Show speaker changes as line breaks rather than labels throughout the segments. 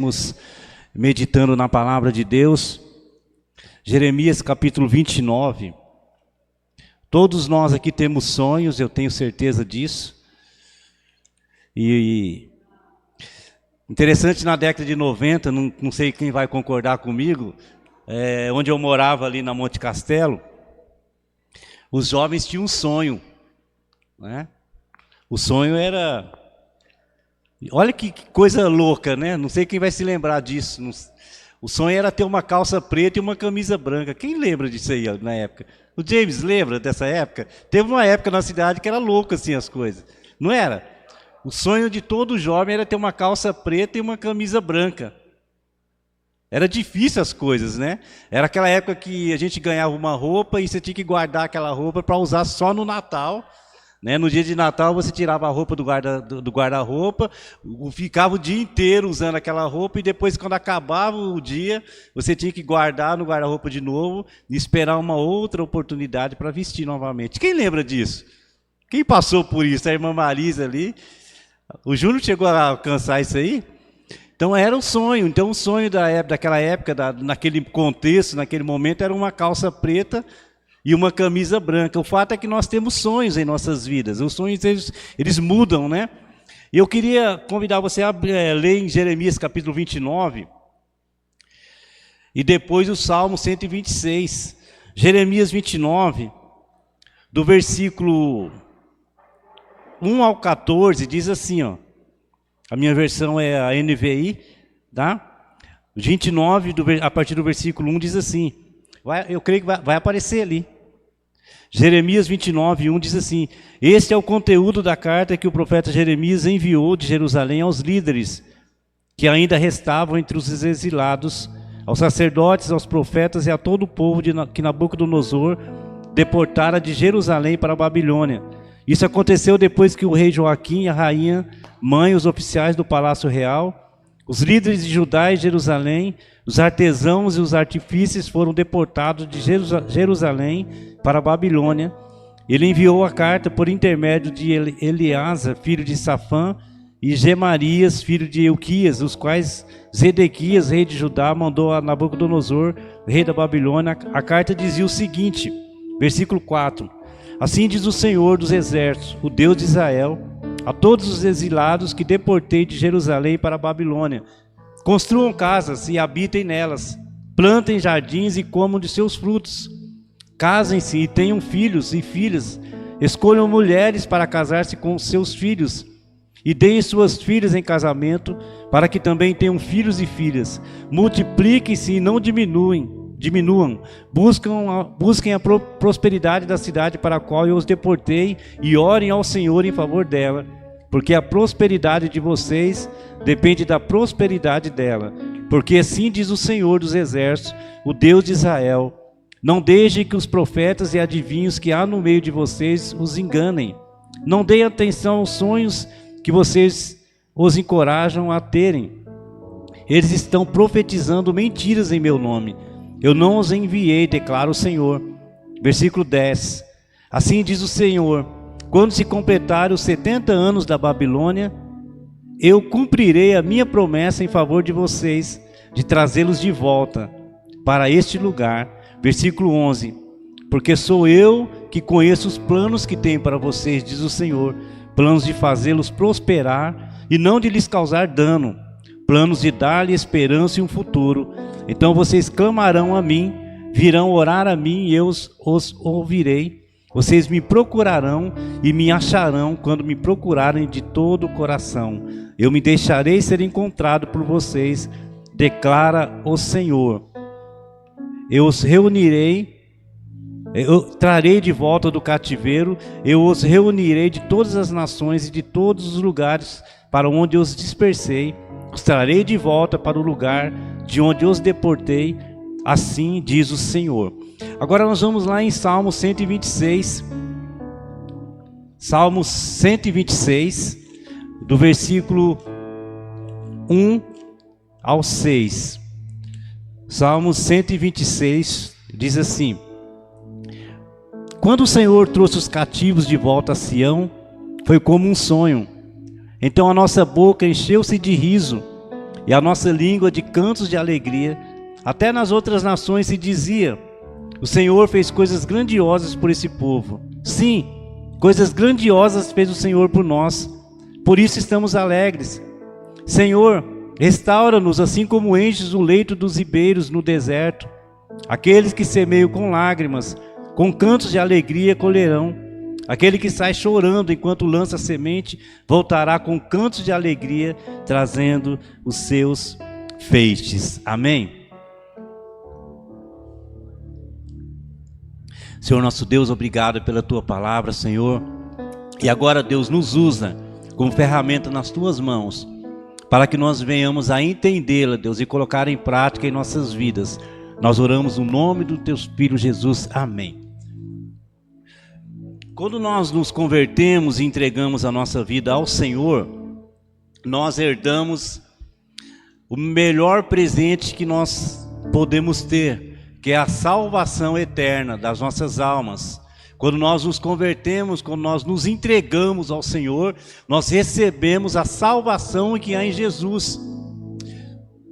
Estamos meditando na palavra de Deus, Jeremias capítulo 29. Todos nós aqui temos sonhos, eu tenho certeza disso. E interessante, na década de 90, não sei quem vai concordar comigo, onde eu morava ali na Monte Castelo, os jovens tinham um sonho, né? O sonho era... Olha que coisa louca, né? Não sei quem vai se lembrar disso. O sonho era ter uma calça preta e uma camisa branca. Quem lembra disso aí na época? O James lembra dessa época? Teve uma época na cidade que era louca assim as coisas. Não era? O sonho de todo jovem era ter uma calça preta e uma camisa branca. Era difícil as coisas, né? Era aquela época que a gente ganhava uma roupa e você tinha que guardar aquela roupa para usar só no Natal. Né? No dia de Natal você tirava a roupa do guarda-roupa, ficava o dia inteiro usando aquela roupa e depois, quando acabava o dia, você tinha que guardar no guarda-roupa de novo e esperar uma outra oportunidade para vestir novamente. Quem lembra disso? Quem passou por isso? A irmã Marisa ali. O Júnior chegou a alcançar isso aí? Então era um sonho. Então o sonho daquela época, naquele contexto, naquele momento, era uma calça preta e uma camisa branca. O fato é que nós temos sonhos em nossas vidas. Os sonhos, eles mudam, né? E eu queria convidar você a ler em Jeremias capítulo 29 e depois o Salmo 126. Jeremias 29, do versículo 1 ao 14, diz assim, ó. A minha versão é a NVI, tá? 29, a partir do versículo 1, diz assim. Eu creio que vai aparecer ali. Jeremias 29, 1 diz assim: este é o conteúdo da carta que o profeta Jeremias enviou de Jerusalém aos líderes que ainda restavam entre os exilados, aos sacerdotes, aos profetas e a todo o povo que Nabucodonosor deportara de Jerusalém para a Babilônia. Isso aconteceu depois que o rei Joaquim e a rainha mãe, os oficiais do palácio real, os líderes de Judá e Jerusalém, os artesãos e os artífices foram deportados de Jerusalém para a Babilônia. Ele enviou a carta por intermédio de Eleazar, filho de Safã, e Gemarias, filho de Euquias, os quais Zedequias, rei de Judá, mandou a Nabucodonosor, rei da Babilônia. A carta dizia o seguinte, versículo 4: assim diz o Senhor dos exércitos, o Deus de Israel, a todos os exilados que deportei de Jerusalém para a Babilônia: construam casas e habitem nelas, plantem jardins e comam de seus frutos, casem-se e tenham filhos e filhas, escolham mulheres para casar-se com seus filhos e deem suas filhas em casamento, para que também tenham filhos e filhas. Multipliquem-se e não diminuam, busquem a prosperidade da cidade para a qual eu os deportei e orem ao Senhor em favor dela, porque a prosperidade de vocês depende da prosperidade dela. Porque assim diz o Senhor dos exércitos, o Deus de Israel: não deixem que os profetas e adivinhos que há no meio de vocês os enganem. Não deem atenção aos sonhos que vocês os encorajam a terem. Eles estão profetizando mentiras em meu nome. Eu não os enviei, declara o Senhor. Versículo 10. Assim diz o Senhor: quando se completarem os 70 anos da Babilônia, eu cumprirei a minha promessa em favor de vocês, de trazê-los de volta para este lugar. Versículo 11. Porque sou eu que conheço os planos que tenho para vocês, diz o Senhor, planos de fazê-los prosperar e não de lhes causar dano, planos de dar-lhe esperança e um futuro. Então vocês clamarão a mim, virão orar a mim e eu os ouvirei. Vocês me procurarão e me acharão quando me procurarem de todo o coração. Eu me deixarei ser encontrado por vocês, declara o Senhor. Eu os reunirei, eu trarei de volta do cativeiro, eu os reunirei de todas as nações e de todos os lugares para onde eu os dispersei. Os trarei de volta para o lugar de onde os deportei, assim diz o Senhor. Agora nós vamos lá em Salmo 126. Salmo 126, do versículo 1 ao 6. Salmo 126 diz assim: quando o Senhor trouxe os cativos de volta a Sião, foi como um sonho. Então a nossa boca encheu-se de riso e a nossa língua de cantos de alegria. Até nas outras nações se dizia: o Senhor fez coisas grandiosas por esse povo. Sim, coisas grandiosas fez o Senhor por nós, por isso estamos alegres. Senhor, restaura-nos assim como enches o leito dos ribeiros no deserto. Aqueles que semeiam com lágrimas, com cantos de alegria colherão. Aquele que sai chorando enquanto lança a semente, voltará com cantos de alegria, trazendo os seus feixes. Amém? Senhor nosso Deus, obrigado pela Tua palavra, Senhor. E agora, Deus, nos usa como ferramenta nas Tuas mãos, para que nós venhamos a entendê-la, Deus, e colocar em prática em nossas vidas. Nós oramos no nome do Teu Filho Jesus. Amém. Quando nós nos convertemos e entregamos a nossa vida ao Senhor, nós herdamos o melhor presente que nós podemos ter, que é a salvação eterna das nossas almas. Quando nós nos convertemos, quando nós nos entregamos ao Senhor, nós recebemos a salvação que há em Jesus.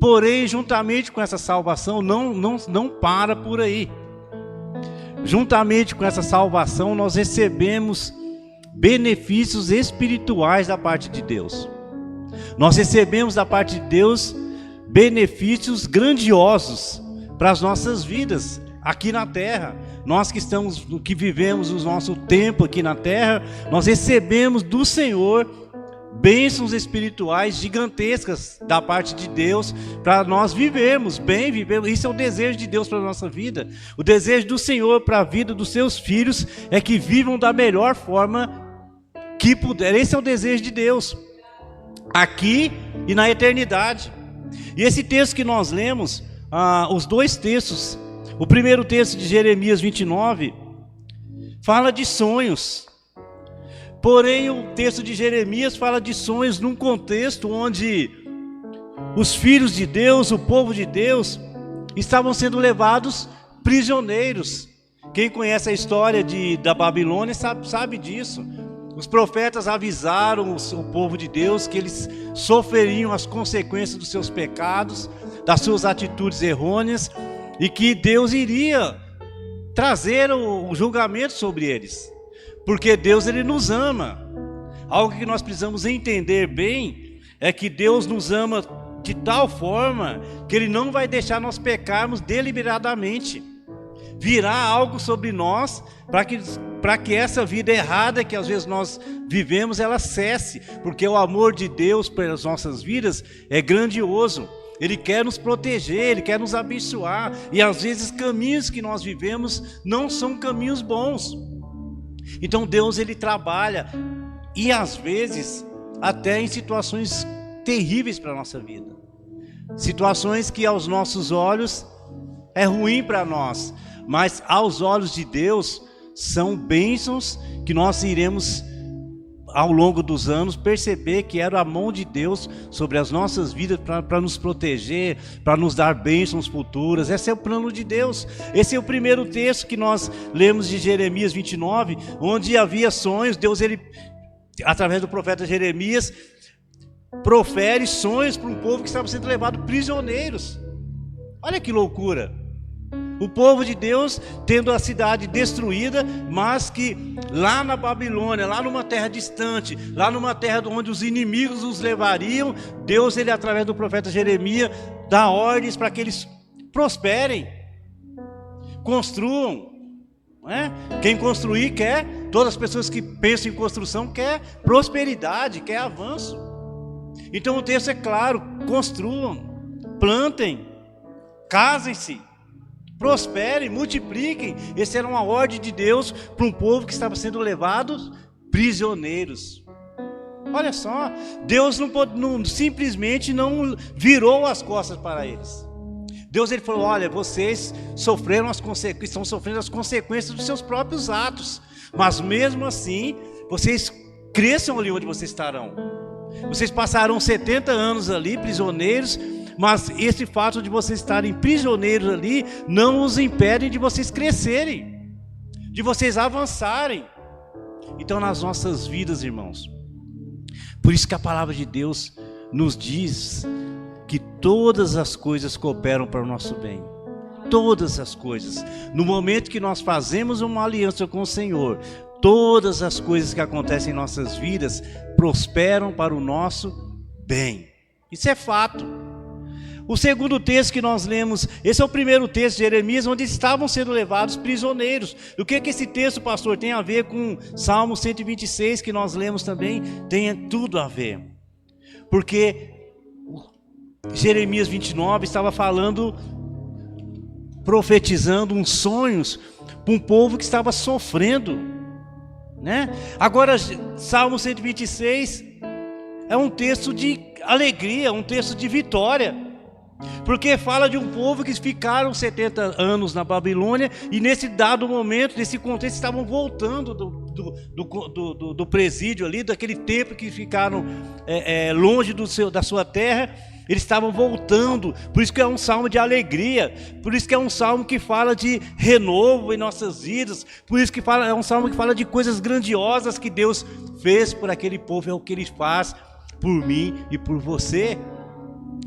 Porém, juntamente com essa salvação, não para por aí. Juntamente com essa salvação, nós recebemos benefícios espirituais da parte de Deus. Nós recebemos da parte de Deus benefícios grandiosos para as nossas vidas aqui na terra. Nós que vivemos o nosso tempo aqui na terra, nós recebemos do Senhor bênçãos espirituais gigantescas da parte de Deus, para nós vivermos bem, isso é o desejo de Deus para a nossa vida. O desejo do Senhor para a vida dos seus filhos é que vivam da melhor forma que puder. Esse é o desejo de Deus, aqui e na eternidade. E esse texto que nós lemos, os dois textos, o primeiro texto de Jeremias 29, fala de sonhos. Porém, o texto de Jeremias fala de sonhos num contexto onde os filhos de Deus, o povo de Deus, estavam sendo levados prisioneiros. Quem conhece a história da Babilônia sabe disso. Os profetas avisaram o povo de Deus que eles sofreriam as consequências dos seus pecados, das suas atitudes errôneas, e que Deus iria trazer o julgamento sobre eles. Porque Deus, Ele nos ama. Algo que nós precisamos entender bem é que Deus nos ama de tal forma que Ele não vai deixar nós pecarmos deliberadamente. Virá algo sobre nós para que essa vida errada que às vezes nós vivemos, ela cesse. Porque o amor de Deus pelas nossas vidas é grandioso. Ele quer nos proteger, Ele quer nos abençoar. E às vezes caminhos que nós vivemos não são caminhos bons. Então Deus, Ele trabalha, e às vezes até em situações terríveis para a nossa vida. Situações que aos nossos olhos é ruim para nós, mas aos olhos de Deus são bênçãos que nós iremos ao longo dos anos perceber que era a mão de Deus sobre as nossas vidas para nos proteger, para nos dar bênçãos futuras. Esse é o plano de Deus. Esse é o primeiro texto que nós lemos de Jeremias 29, onde havia sonhos. Deus, Ele, através do profeta Jeremias, profere sonhos para um povo que estava sendo levado prisioneiros. Olha que loucura! O povo de Deus tendo a cidade destruída, mas que lá na Babilônia, lá numa terra distante, lá numa terra onde os inimigos os levariam, Deus, Ele através do profeta Jeremias, dá ordens para que eles prosperem, construam. Não é? Quem construir quer, todas as pessoas que pensam em construção quer prosperidade, quer avanço. Então o texto é claro: construam, plantem, casem-se, prosperem, multipliquem. Essa era uma ordem de Deus para um povo que estava sendo levado prisioneiros. Olha só, Deus simplesmente não virou as costas para eles. Deus, Ele falou: olha, vocês estão sofrendo as consequências dos seus próprios atos, mas mesmo assim, vocês cresçam ali onde vocês estarão. Vocês passarão 70 anos ali prisioneiros, mas esse fato de vocês estarem prisioneiros ali não os impede de vocês crescerem, de vocês avançarem. Então, nas nossas vidas, irmãos, por isso que a palavra de Deus nos diz que todas as coisas cooperam para o nosso bem. Todas as coisas. No momento que nós fazemos uma aliança com o Senhor, todas as coisas que acontecem em nossas vidas prosperam para o nosso bem. Isso é fato. O segundo texto que nós lemos, esse é o primeiro texto de Jeremias, onde estavam sendo levados prisioneiros. O que esse texto, pastor, tem a ver com Salmo 126, que nós lemos também? Tem tudo a ver. Porque Jeremias 29 estava falando, profetizando uns sonhos para um povo que estava sofrendo, né? Agora, Salmo 126 é um texto de alegria, um texto de vitória. Porque fala de um povo que ficaram 70 anos na Babilônia e nesse dado momento, nesse contexto, estavam voltando do presídio ali, daquele tempo que ficaram longe da sua terra. Eles estavam voltando, por isso que é um salmo de alegria, por isso que é um salmo que fala de renovo em nossas vidas, por isso que é um salmo que fala de coisas grandiosas que Deus fez por aquele povo, é o que Ele faz por mim e por você.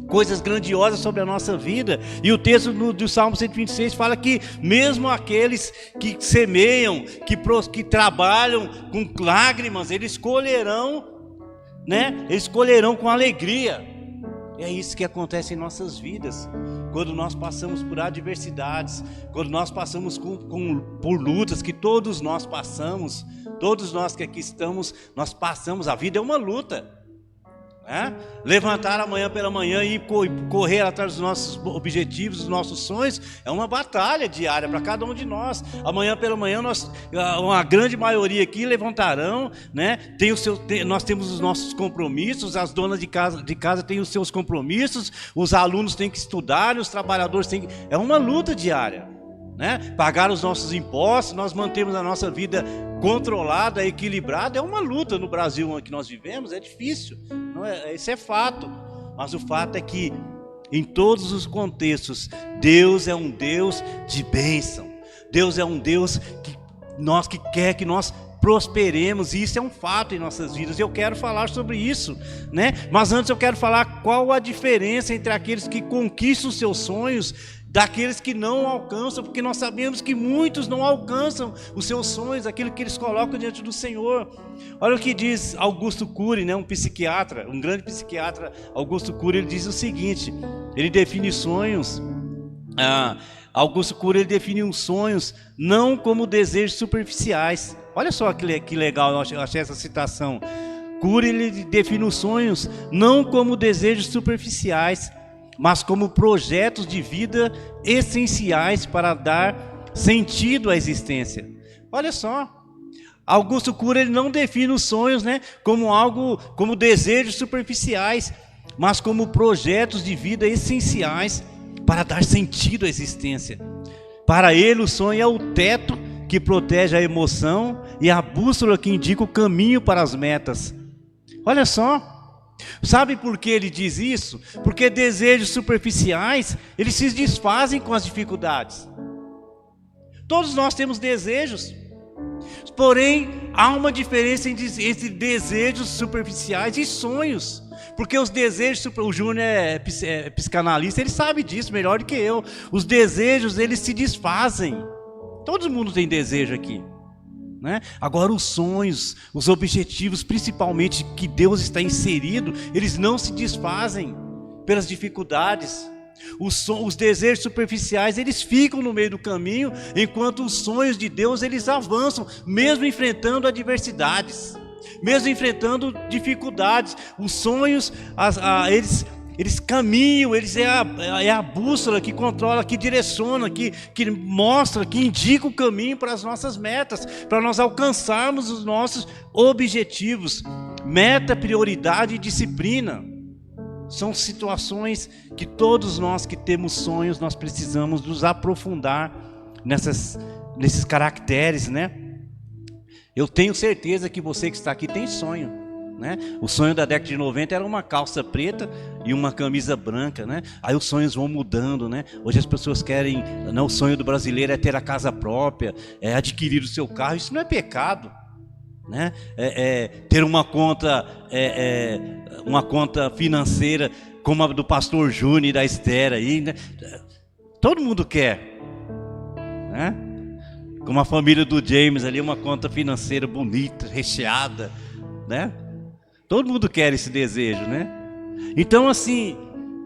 Coisas grandiosas sobre a nossa vida. E o texto do Salmo 126 fala que mesmo aqueles que semeiam, que trabalham com lágrimas, eles colherão, né? Eles colherão com alegria. É isso que acontece em nossas vidas. Quando nós passamos por adversidades, quando nós passamos por lutas que todos nós passamos, todos nós que aqui estamos, nós passamos. A vida é uma luta. Levantar amanhã pela manhã e correr atrás dos nossos objetivos, dos nossos sonhos, é uma batalha diária para cada um de nós. Amanhã pela manhã, uma grande maioria aqui levantarão, né? Nós temos os nossos compromissos, as donas de casa têm os seus compromissos, os alunos têm que estudar, os trabalhadores têm que... É uma luta diária, né? Pagar os nossos impostos, nós mantemos a nossa vida controlada, equilibrada. É uma luta no Brasil que nós vivemos, é difícil, não é? Isso é fato, mas o fato é que em todos os contextos Deus é um Deus de bênção. Deus é um Deus que quer que nós prosperemos, e isso é um fato em nossas vidas. Eu quero falar sobre isso, né? Mas antes eu quero falar qual a diferença entre aqueles que conquistam os seus sonhos daqueles que não alcançam, porque nós sabemos que muitos não alcançam os seus sonhos, aquilo que eles colocam diante do Senhor. Olha o que diz Augusto Cury, né, um psiquiatra, um grande psiquiatra, Augusto Cury, ele diz o seguinte, ele define sonhos, Augusto Cury, ele define os sonhos não como desejos superficiais. Olha só que legal, eu achei essa citação. Cury, ele define os sonhos não como desejos superficiais, mas como projetos de vida essenciais para dar sentido à existência. Olha só, Augusto Cury, ele não define os sonhos, né, como desejos superficiais, mas como projetos de vida essenciais para dar sentido à existência. Para ele, o sonho é o teto que protege a emoção e a bússola que indica o caminho para as metas. Olha só. Sabe por que ele diz isso? Porque desejos superficiais, eles se desfazem com as dificuldades. Todos nós temos desejos, porém há uma diferença entre desejos superficiais e sonhos. Porque os desejos, o Júnior é psicanalista, ele sabe disso melhor do que eu. Os desejos, eles se desfazem. Todo mundo tem desejo aqui, né? Agora os sonhos, os objetivos, principalmente que Deus está inserido, eles não se desfazem pelas dificuldades. Os desejos superficiais, eles ficam no meio do caminho, enquanto os sonhos de Deus, eles avançam, mesmo enfrentando adversidades, mesmo enfrentando dificuldades. Os sonhos, eles caminham, eles é a bússola que controla, que direciona, que mostra, que indica o caminho para as nossas metas, para nós alcançarmos os nossos objetivos. Meta, prioridade e disciplina são situações que todos nós que temos sonhos, nós precisamos nos aprofundar nesses caracteres, né? Eu tenho certeza que você que está aqui tem sonho, né? O sonho da década de 90 era uma calça preta e uma camisa branca, né? Aí os sonhos vão mudando, né? Hoje as pessoas querem, o sonho do brasileiro é ter a casa própria, é adquirir o seu carro. Isso não é pecado, né? Ter uma conta financeira como a do pastor Júnior e da Esther aí, né? Todo mundo quer, né? Como a família do James ali, uma conta financeira bonita, recheada, né? Todo mundo quer esse desejo, né? Então, assim,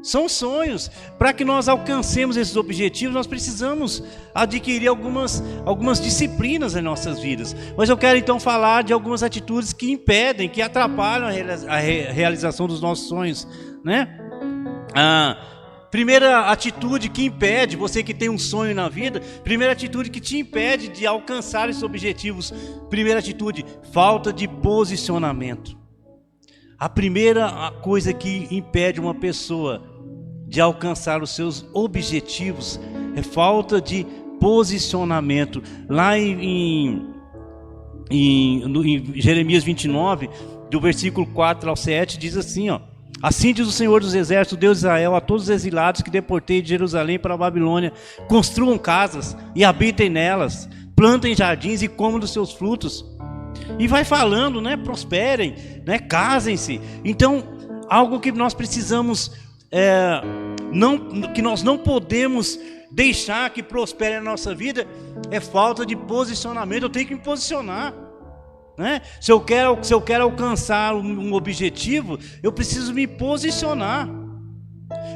são sonhos. Para que nós alcancemos esses objetivos, nós precisamos adquirir algumas disciplinas nas nossas vidas. Mas eu quero então falar de algumas atitudes que impedem, que atrapalham a realização dos nossos sonhos, né? Primeira atitude que impede, você que tem um sonho na vida, primeira atitude que te impede de alcançar esses objetivos. Primeira atitude, falta de posicionamento. A primeira coisa que impede uma pessoa de alcançar os seus objetivos é falta de posicionamento. Lá em Jeremias 29, do versículo 4 ao 7, diz assim, ó: assim diz o Senhor dos Exércitos, Deus de Israel, a todos os exilados que deportei de Jerusalém para a Babilônia: construam casas e habitem nelas, plantem jardins e comam dos seus frutos. E vai falando, né? Prosperem, né? Casem-se. Então, algo que nós precisamos, que nós não podemos deixar que prospere na nossa vida, é falta de posicionamento. Eu tenho que me posicionar, né? Se eu quero alcançar um objetivo, eu preciso me posicionar.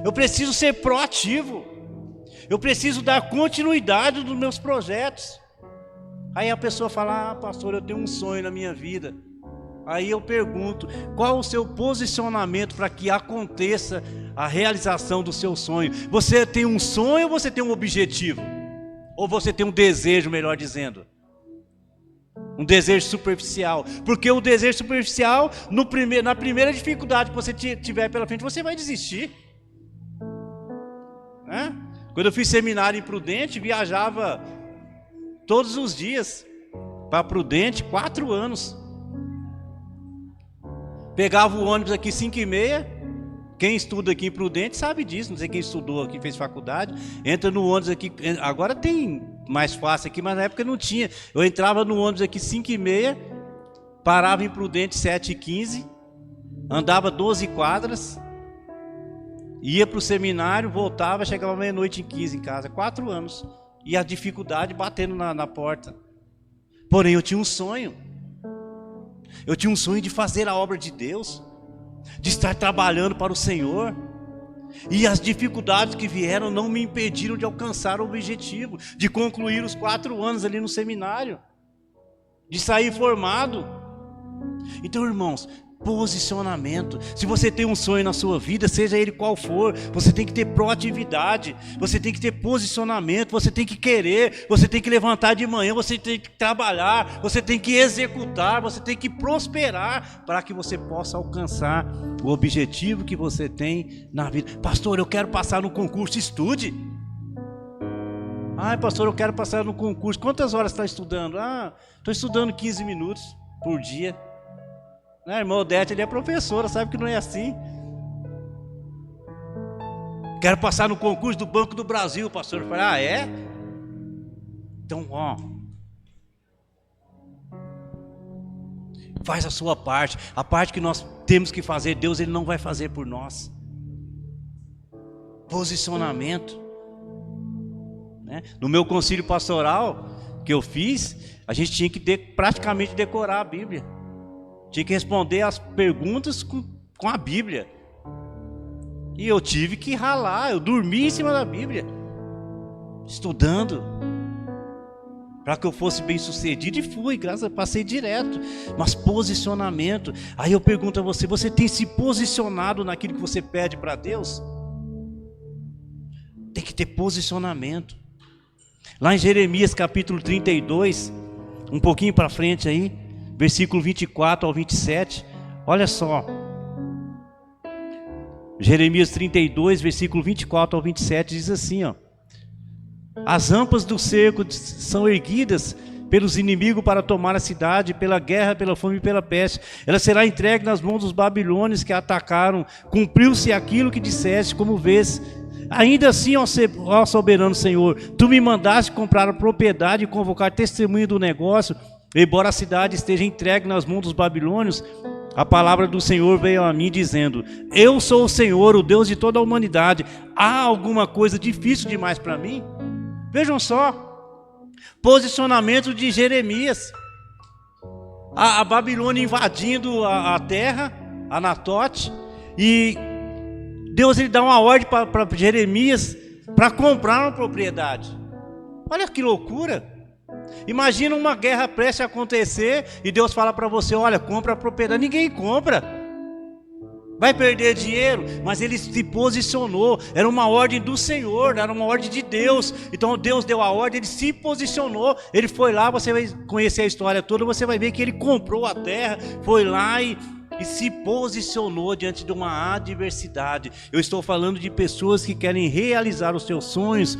Eu preciso ser proativo. Eu preciso dar continuidade nos meus projetos. Aí a pessoa fala: pastor, eu tenho um sonho na minha vida. Aí eu pergunto: qual o seu posicionamento para que aconteça a realização do seu sonho? Você tem um sonho ou você tem um objetivo? Ou você tem um desejo, melhor dizendo? Um desejo superficial. Porque o desejo superficial, na primeira dificuldade que você tiver pela frente, você vai desistir, né? Quando eu fiz seminário em Prudente, viajava todos os dias para Prudente, 4 anos. Pegava o ônibus aqui 5h30. Quem estuda aqui em Prudente sabe disso. Não sei quem estudou aqui, fez faculdade. Entra no ônibus aqui. Agora tem mais fácil aqui, mas na época não tinha. Eu entrava no ônibus aqui 5h30, parava em Prudente 7h15, andava 12 quadras, ia para o seminário, voltava, chegava meia-noite e 15 em casa. 4 anos. E a dificuldade batendo na porta. Porém, eu tinha um sonho. Eu tinha um sonho de fazer a obra de Deus, de estar trabalhando para o Senhor. E as dificuldades que vieram não me impediram de alcançar o objetivo, de concluir os 4 anos ali no seminário, de sair formado. Então, irmãos, posicionamento. Se você tem um sonho na sua vida, seja ele qual for, você tem que ter proatividade, você tem que ter posicionamento, você tem que querer, você tem que levantar de manhã, você tem que trabalhar, você tem que executar, você tem que prosperar para que você possa alcançar o objetivo que você tem na vida. Pastor, eu quero passar no concurso. Estude. Pastor, eu quero passar no concurso. Quantas horas está estudando? Estou estudando 15 minutos por dia. A irmã Odete, ele é professora, sabe que não é assim. Quero passar no concurso do Banco do Brasil, pastor. Eu falei: é? Então, faz a sua parte. A parte que nós temos que fazer, Deus ele não vai fazer por nós. Posicionamento, né? No meu concílio pastoral que eu fiz, a gente tinha que praticamente decorar a Bíblia. Tinha que responder as perguntas com a Bíblia. E eu tive que ralar. Eu dormi em cima da Bíblia, estudando, para que eu fosse bem sucedido. E fui, graças a Deus, passei direto. Mas posicionamento. Aí eu pergunto a você: você tem se posicionado naquilo que você pede para Deus? Tem que ter posicionamento. Lá em Jeremias capítulo 32, um pouquinho para frente aí, versículo 24 ao 27, olha só. Jeremias 32, versículo 24 ao 27, diz assim, ó: as rampas do cerco são erguidas pelos inimigos para tomar a cidade, pela guerra, pela fome e pela peste. Ela será entregue nas mãos dos babilônios que a atacaram. Cumpriu-se aquilo que disseste, como vês. Ainda assim, ó soberano Senhor, tu me mandaste comprar a propriedade e convocar testemunho do negócio. Embora a cidade esteja entregue nas mãos dos babilônios, a palavra do Senhor veio a mim dizendo: eu sou o Senhor, o Deus de toda a humanidade. Há alguma coisa difícil demais para mim? Vejam só, posicionamento de Jeremias. A Babilônia invadindo a terra, Anatote, e Deus ele dá uma ordem para Jeremias para comprar uma propriedade. Olha que loucura! Imagina uma guerra prestes a acontecer e Deus fala para você: olha, compra a propriedade. Ninguém compra, vai perder dinheiro. Mas ele se posicionou, era uma ordem do Senhor, era uma ordem de Deus. Então Deus deu a ordem, ele se posicionou, ele foi lá. Você vai conhecer a história toda, você vai ver que ele comprou a terra, foi lá e se posicionou diante de uma adversidade. Eu estou falando de pessoas que querem realizar os seus sonhos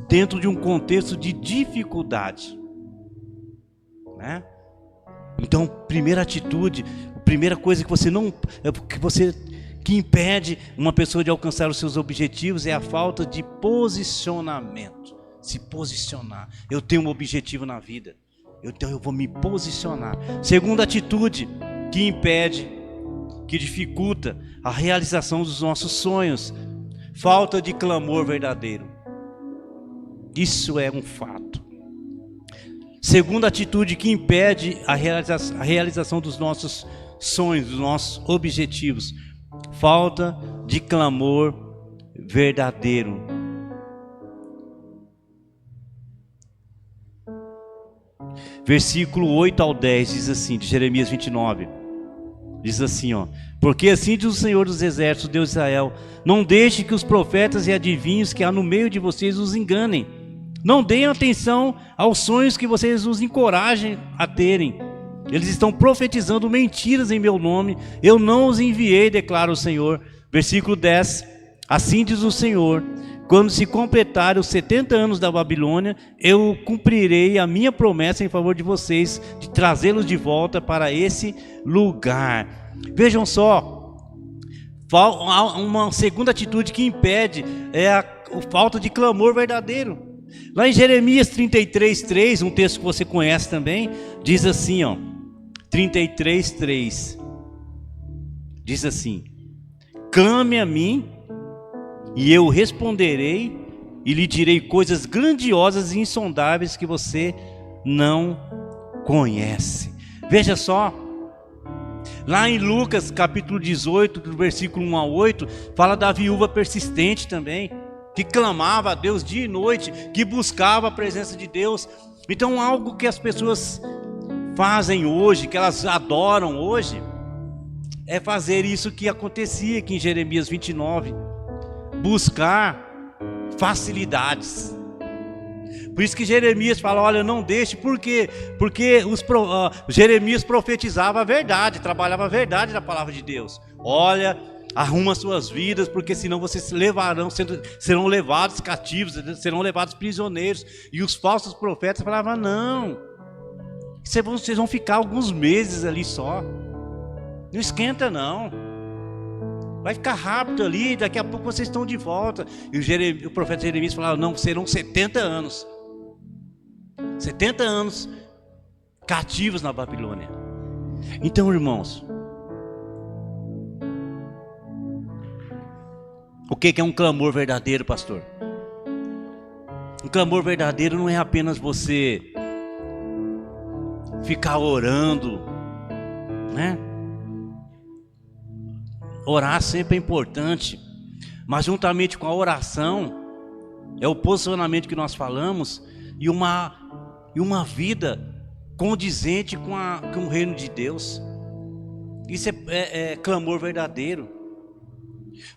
dentro de um contexto de dificuldade, né? Então, primeira atitude, primeira coisa que impede uma pessoa de alcançar os seus objetivos é a falta de posicionamento. Se posicionar. Eu tenho um objetivo na vida, então eu vou me posicionar. Segunda atitude que impede, que dificulta a realização dos nossos sonhos: falta de clamor verdadeiro. Isso é um fato. Segunda atitude que impede a realização dos nossos sonhos, dos nossos objetivos: falta de clamor verdadeiro. Versículo 8 ao 10 diz assim, de Jeremias 29. Diz assim, ó: porque assim diz o Senhor dos Exércitos, Deus de Israel: não deixe que os profetas e adivinhos que há no meio de vocês os enganem. Não deem atenção aos sonhos que vocês os encorajem a terem. Eles estão profetizando mentiras em meu nome. Eu não os enviei, declara o Senhor. Versículo 10. Assim diz o Senhor: quando se completarem os 70 anos da Babilônia, eu cumprirei a minha promessa em favor de vocês, de trazê-los de volta para esse lugar. Vejam só, uma segunda atitude que impede é a falta de clamor verdadeiro. Lá em Jeremias 33:3, um texto que você conhece também, diz assim, ó, 33:3, diz assim: clame a mim e eu responderei e lhe direi coisas grandiosas e insondáveis que você não conhece. Veja só, lá em Lucas capítulo 18, do versículo 1 a 8, fala da viúva persistente também, que clamava a Deus dia e noite, que buscava a presença de Deus. Então, algo que as pessoas fazem hoje, que elas adoram hoje, é fazer isso que acontecia aqui em Jeremias 29, buscar facilidades. Por isso que Jeremias fala: olha, não deixe. Por quê? Porque Jeremias profetizava a verdade, trabalhava a verdade da palavra de Deus. Olha, arruma suas vidas, porque senão vocês serão levados cativos, serão levados prisioneiros. E os falsos profetas falavam: não, vocês vão ficar alguns meses ali só, não esquenta não, vai ficar rápido ali, daqui a pouco vocês estão de volta. E o profeta Jeremias falava: não, serão 70 anos 70 anos cativos na Babilônia. Então, irmãos, o que é um clamor verdadeiro, pastor? Um clamor verdadeiro não é apenas você ficar orando, né? Orar sempre é importante, mas juntamente com a oração é o posicionamento que nós falamos e uma vida condizente com o reino de Deus. Isso é clamor verdadeiro.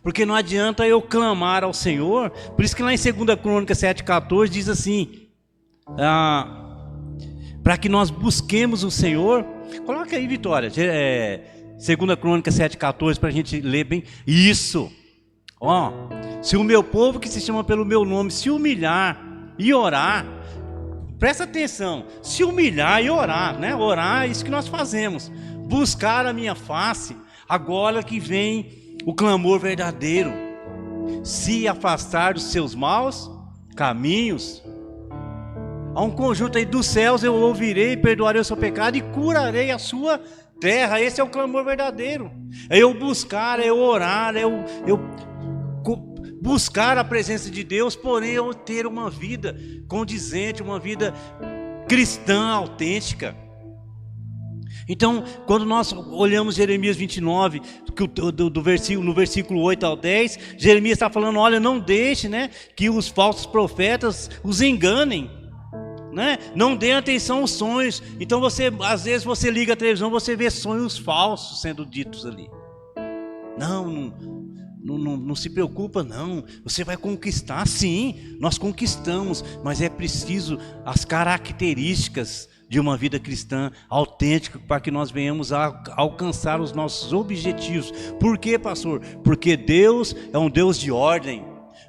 Porque não adianta eu clamar ao Senhor. Por isso que lá em 2 Crônicas 7,14 diz assim: para que nós busquemos o Senhor. Coloca aí, Vitória, 2 Crônicas 7,14, para a gente ler bem isso. Ó, se o meu povo que se chama pelo meu nome se humilhar e orar, presta atenção, se humilhar e orar, né? Orar é isso que nós fazemos, buscar a minha face. Agora que vem o clamor verdadeiro: se afastar dos seus maus caminhos. Há um conjunto aí: dos céus eu ouvirei, perdoarei o seu pecado e curarei a sua terra. Esse é o clamor verdadeiro. É eu buscar, é eu orar, é eu buscar a presença de Deus, porém eu ter uma vida condizente, uma vida cristã autêntica. Então, quando nós olhamos Jeremias 29, no versículo 8 ao 10, Jeremias está falando, olha, não deixe, né, que os falsos profetas os enganem, né? Não dê atenção aos sonhos. Então, às vezes você liga a televisão, você vê sonhos falsos sendo ditos ali. Não se preocupa não, você vai conquistar. Sim, nós conquistamos, mas é preciso as características de uma vida cristã autêntica para que nós venhamos a alcançar os nossos objetivos. Por quê, pastor? Porque Deus é um Deus de ordem,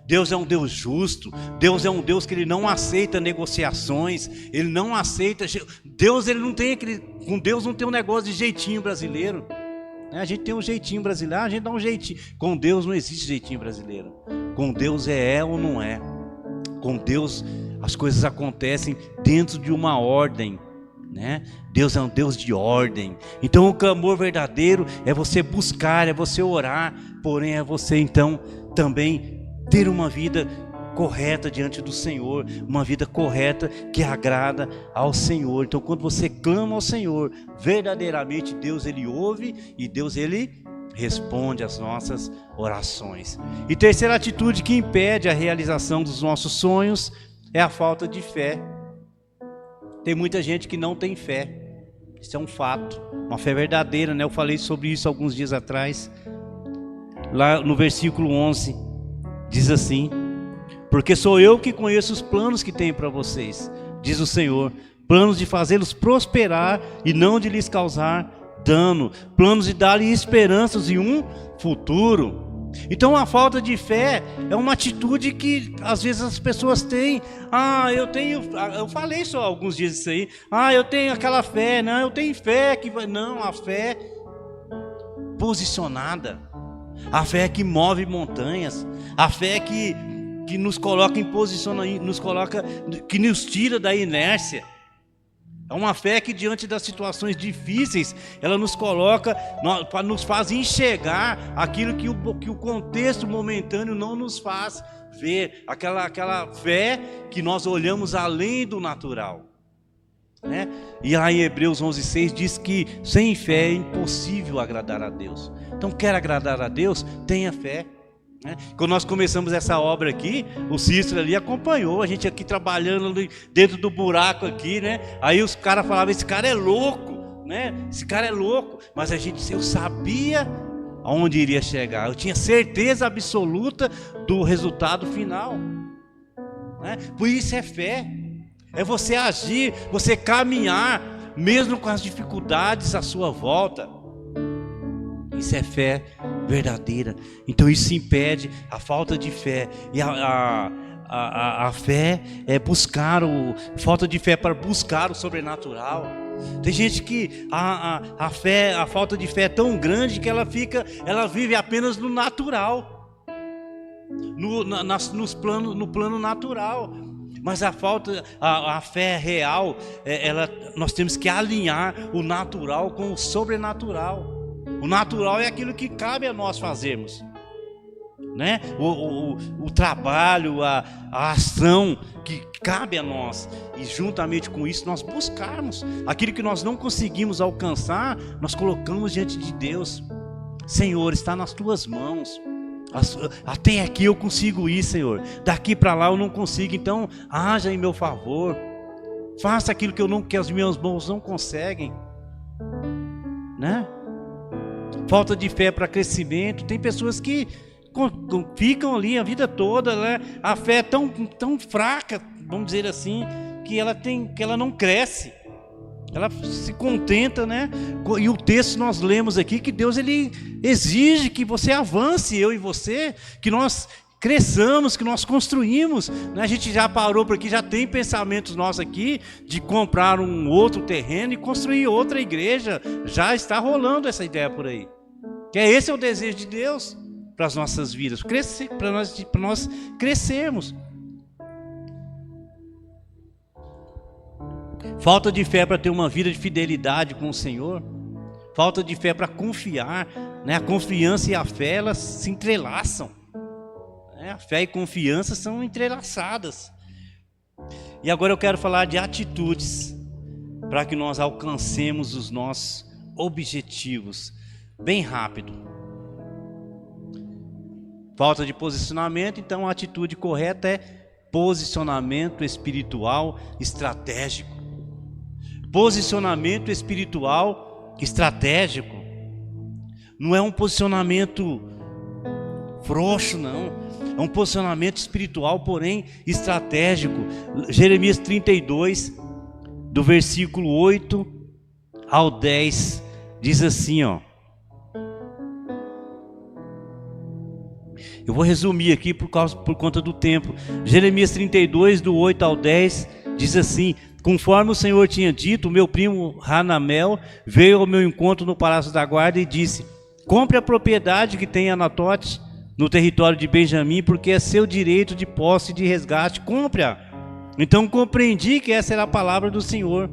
Deus é um Deus justo, Deus é um Deus que Ele não aceita negociações, Ele não aceita, Deus, Ele não tem com Deus não tem um negócio de jeitinho brasileiro. A gente tem um jeitinho brasileiro, a gente dá um jeitinho. Com Deus não existe jeitinho brasileiro. Com Deus é ou não é. Com Deus as coisas acontecem dentro de uma ordem, né? Deus é um Deus de ordem. Então o clamor verdadeiro é você buscar, é você orar, porém é você então também ter uma vida correta diante do Senhor, uma vida correta que agrada ao Senhor. Então quando você clama ao Senhor, verdadeiramente Deus Ele ouve e Deus Ele responde às nossas orações. E terceira atitude que impede a realização dos nossos sonhos é a falta de fé. Tem muita gente que não tem fé, isso é um fato, uma fé verdadeira, né? Eu falei sobre isso alguns dias atrás, lá no versículo 11, diz assim: porque sou eu que conheço os planos que tenho para vocês, diz o Senhor, planos de fazê-los prosperar e não de lhes causar dano, planos de dar-lhes esperanças e um futuro. Então a falta de fé é uma atitude que às vezes as pessoas têm. Eu falei só alguns dias isso aí. Eu tenho aquela fé, não, eu tenho fé que vai. Não, a fé posicionada, a fé que move montanhas, a fé que nos coloca em posicionamento, que nos tira da inércia. É uma fé que diante das situações difíceis, ela nos coloca, nos faz enxergar aquilo que o contexto momentâneo não nos faz ver. Aquela fé que nós olhamos além do natural, né? E lá em Hebreus 11:6 diz que sem fé é impossível agradar a Deus. Então quer agradar a Deus? Tenha fé. Quando nós começamos essa obra aqui, o Cícero ali acompanhou a gente aqui trabalhando ali dentro do buraco aqui, né? Aí os caras falavam, esse cara é louco, né? Esse cara é louco. Mas eu sabia aonde iria chegar, eu tinha certeza absoluta do resultado final, né? Por isso é fé, é você agir, você caminhar, mesmo com as dificuldades à sua volta. Isso é fé verdadeira. Então isso impede a falta de fé. E a fé é falta de fé para buscar o sobrenatural. Tem gente que a falta de fé é tão grande que ela vive apenas no natural, no plano natural. Mas a fé real, nós temos que alinhar o natural com o sobrenatural. O natural é aquilo que cabe a nós fazermos, né? O trabalho, a ação que cabe a nós. E juntamente com isso nós buscarmos aquilo que nós não conseguimos alcançar, nós colocamos diante de Deus. Senhor, está nas tuas mãos. Até aqui eu consigo ir, Senhor. Daqui para lá eu não consigo. Então haja em meu favor. Faça aquilo que as minhas mãos não conseguem, né? Falta de fé para crescimento. Tem pessoas que ficam ali a vida toda, né? A fé é tão fraca, vamos dizer assim, que ela não cresce. Ela se contenta, né? E o texto nós lemos aqui que Deus ele exige que você avance, eu e você, que nós cresçamos, que nós construímos, né? A gente já parou por aqui, já tem pensamentos nossos aqui de comprar um outro terreno e construir outra igreja. Já está rolando essa ideia por aí. Que esse é o desejo de Deus para as nossas vidas, para nós crescermos. Falta de fé para ter uma vida de fidelidade com o Senhor. falta de fé para confiar, né? A confiança e a fé, elas se entrelaçam, né? A fé e confiança são entrelaçadas. E agora eu quero falar de atitudes para que nós alcancemos os nossos objetivos bem rápido. Falta de posicionamento, então a atitude correta é posicionamento espiritual estratégico. Posicionamento espiritual estratégico. Não é um posicionamento frouxo, não. É um posicionamento espiritual, porém estratégico. Jeremias 32, do versículo 8 ao 10, diz assim, ó. Eu vou resumir aqui por conta do tempo. Jeremias 32, do 8 ao 10, diz assim: conforme o Senhor tinha dito, o meu primo Hanamel veio ao meu encontro no palácio da guarda e disse: compre a propriedade que tem em Anatote, no território de Benjamim, porque é seu direito de posse e de resgate, compre-a. Então compreendi que essa era a palavra do Senhor.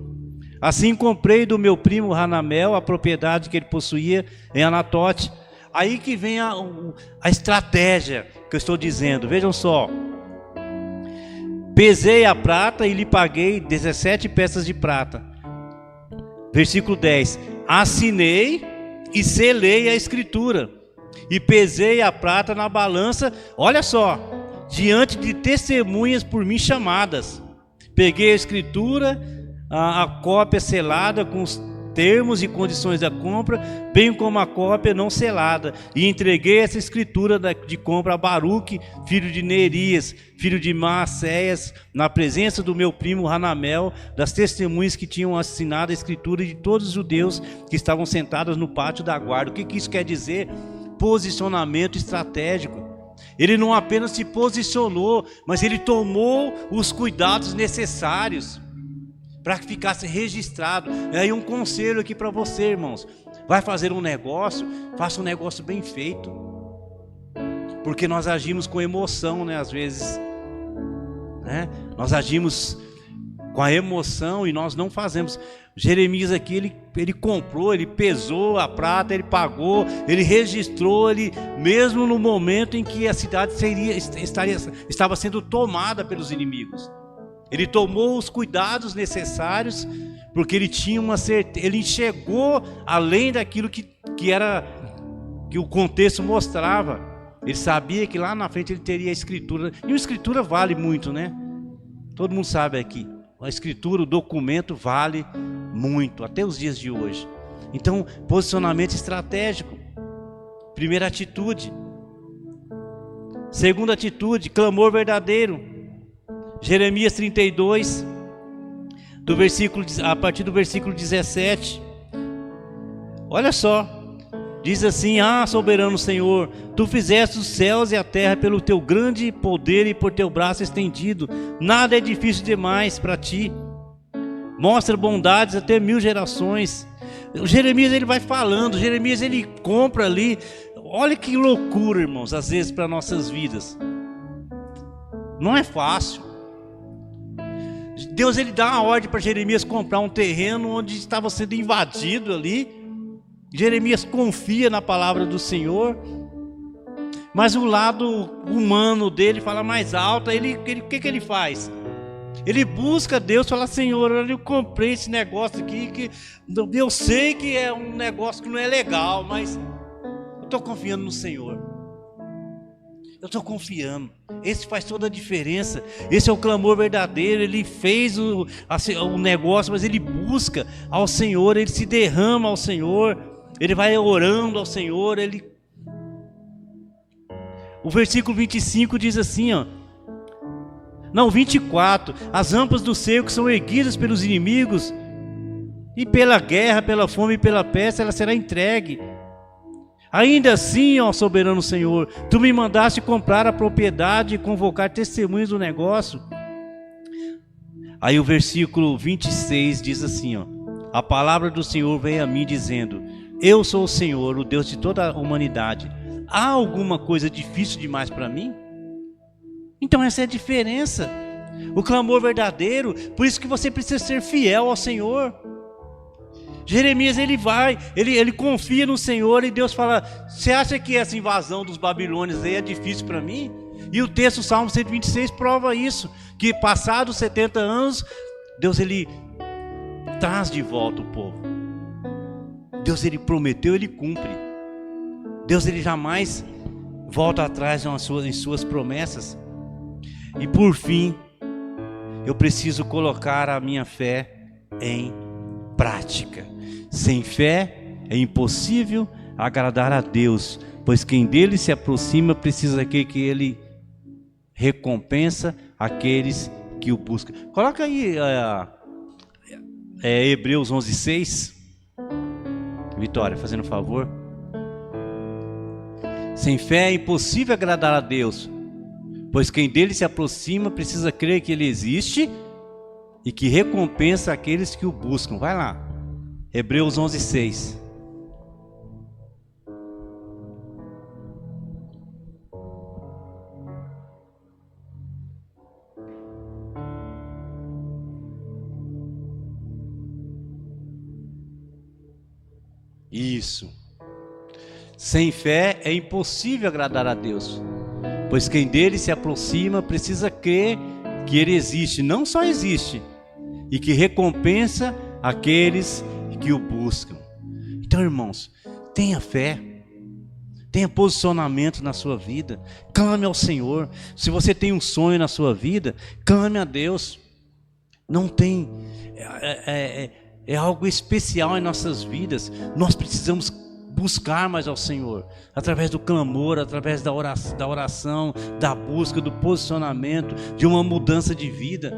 Assim comprei do meu primo Hanamel a propriedade que ele possuía em Anatote. Aí que vem a estratégia que eu estou dizendo, vejam só. Pesei a prata e lhe paguei 17 peças de prata. Versículo 10. Assinei e selei a escritura. E pesei a prata na balança, olha só, diante de testemunhas por mim chamadas. Peguei a escritura, a cópia selada com os termos e condições da compra, bem como a cópia não selada, e entreguei essa escritura de compra a Baruque, filho de Nerias, filho de Maacéias, na presença do meu primo Hanamel, das testemunhas que tinham assinado a escritura, e de todos os judeus que estavam sentados no pátio da guarda. O que isso quer dizer? Posicionamento estratégico. Ele não apenas se posicionou, mas ele tomou os cuidados necessários para que ficasse registrado. É aí um conselho aqui para você, irmãos. Vai fazer um negócio, faça um negócio bem feito. Porque nós agimos com emoção, né? Às vezes, né? Nós agimos com a emoção e nós não fazemos. Jeremias aqui, ele comprou, ele pesou a prata, ele pagou, ele registrou, ele, mesmo no momento em que a cidade estava sendo tomada pelos inimigos. Ele tomou os cuidados necessários, porque ele tinha uma certeza, ele enxergou além daquilo que o contexto mostrava. Ele sabia que lá na frente ele teria a escritura, e a escritura vale muito, né? Todo mundo sabe aqui, a escritura, o documento vale muito, até os dias de hoje. Então, posicionamento estratégico. Primeira atitude. Segunda atitude, clamor verdadeiro. Jeremias 32, a partir do versículo 17. Olha só, diz assim: ah, soberano Senhor, tu fizeste os céus e a terra pelo teu grande poder e por teu braço estendido. Nada é difícil demais para ti. Mostra bondades até 1000 gerações. O Jeremias, ele vai falando, Jeremias, ele compra ali. Olha que loucura, irmãos, às vezes para nossas vidas. Não é fácil. Deus, ele dá uma ordem para Jeremias comprar um terreno onde estava sendo invadido ali. Jeremias confia na palavra do Senhor, mas o lado humano dele fala mais alto. O que ele faz? Ele busca Deus, fala: Senhor, eu comprei esse negócio aqui, que eu sei que é um negócio que não é legal, mas eu estou confiando no Senhor. Eu estou confiando. Esse faz toda a diferença. Esse é o clamor verdadeiro. Ele fez o negócio, mas ele busca ao Senhor, ele se derrama ao Senhor, ele vai orando ao Senhor. O versículo 25 diz assim, ó. Não, 24. As rampas do cerco são erguidas pelos inimigos, e pela guerra, pela fome e pela peste ela será entregue. Ainda assim, ó soberano Senhor, tu me mandaste comprar a propriedade e convocar testemunhas do negócio. Aí o versículo 26 diz assim, ó: a palavra do Senhor veio a mim dizendo: eu sou o Senhor, o Deus de toda a humanidade. Há alguma coisa difícil demais para mim? Então essa é a diferença. O clamor verdadeiro. Por isso que você precisa ser fiel ao Senhor. Jeremias, ele vai, ele confia no Senhor, e Deus fala: você acha que essa invasão dos babilônios aí é difícil para mim? E o texto, Salmo 126, prova isso, que passados 70 anos, Deus ele traz de volta o povo. Deus ele prometeu, ele cumpre. Deus ele jamais volta atrás em suas promessas. E por fim, eu preciso colocar a minha fé em prática. Sem fé é impossível agradar a Deus, pois quem dele se aproxima precisa que ele recompensa aqueles que o buscam. Coloca aí Hebreus 11:6. Vitória, fazendo um favor. Sem fé é impossível agradar a Deus, pois quem dele se aproxima precisa crer que ele existe e que recompensa aqueles que o buscam. Vai lá, Hebreus 11:6. Isso. Sem fé é impossível agradar a Deus, pois quem dele se aproxima precisa crer que ele existe, não só existe, e que recompensa aqueles que o buscam. Então, irmãos, tenha fé, tenha posicionamento na sua vida, clame ao Senhor. Se você tem um sonho na sua vida, clame a Deus. Não tem, é algo especial em nossas vidas. Nós precisamos buscar mais ao Senhor, através do clamor, através da oração, da busca, do posicionamento, de uma mudança de vida.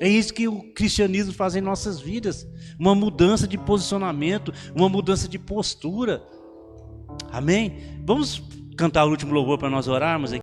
É isso que o cristianismo faz em nossas vidas, uma mudança de posicionamento, uma mudança de postura. Amém? Vamos cantar o último louvor para nós orarmos aqui.